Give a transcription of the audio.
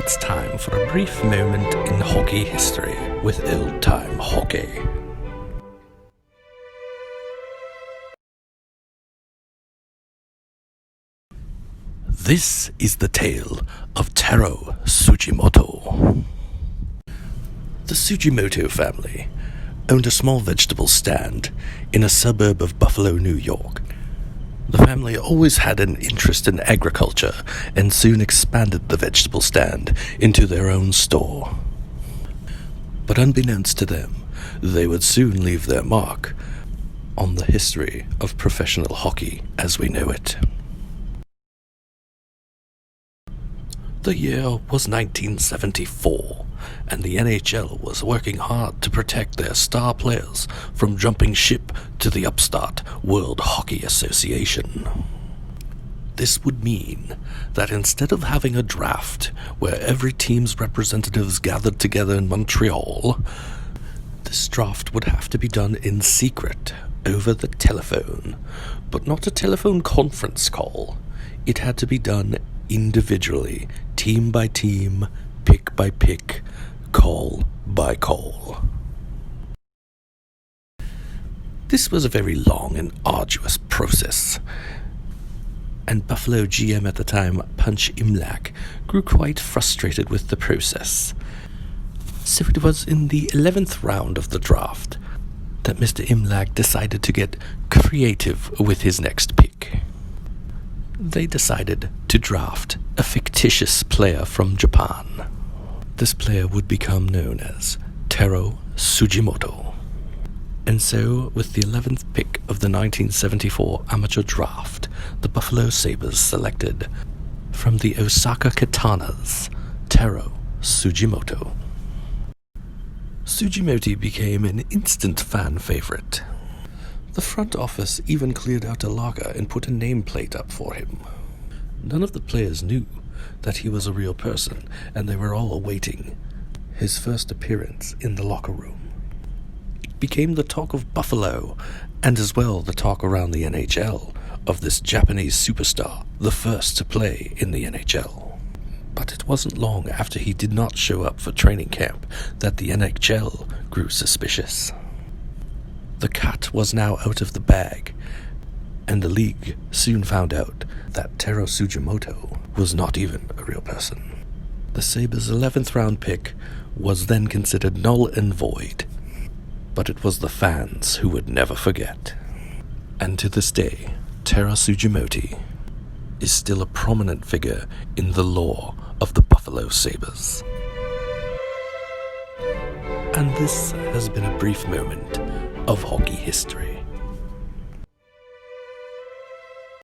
it's time for a brief moment in hockey history with old-time hockey. This is the tale of Taro Tsujimoto. The Tsujimoto family owned a small vegetable stand in a suburb of Buffalo, New York. The family always had an interest in agriculture and soon expanded the vegetable stand into their own store. But unbeknownst to them, they would soon leave their mark on the history of professional hockey as we know it. The year was 1974, and the NHL was working hard to protect their star players from jumping ship to the upstart World Hockey Association. This would mean that instead of having a draft where every team's representatives gathered together in Montreal, this draft would have to be done in secret over the telephone, but not a telephone conference call. It had to be done individually, team by team, pick by pick, call by call. This was a very long and arduous process, and Buffalo GM at the time, Punch Imlach, grew quite frustrated with the process. So it was in the 11th round of the draft that Mr. Imlach decided to get creative with his next pick. They decided to draft a fictitious player from Japan. This player would become known as Taro Tsujimoto. And so, with the 11th pick of the 1974 amateur draft, the Buffalo Sabres selected from the Osaka Katanas, Taro Tsujimoto. Tsujimoto became an instant fan favorite. The front office even cleared out a locker and put a nameplate up for him. None of the players knew that he was a real person, and they were all awaiting his first appearance in the locker room. It became the talk of Buffalo, and as well the talk around the NHL, of this Japanese superstar, the first to play in the NHL. But it wasn't long after he did not show up for training camp that the NHL grew suspicious. The cat was now out of the bag, and the league soon found out that Taro Tsujimoto was not even a real person. The Sabres' 11th round pick was then considered null and void, but it was the fans who would never forget. And to this day, Taro Tsujimoto is still a prominent figure in the lore of the Buffalo Sabres. And this has been a brief moment of hockey history.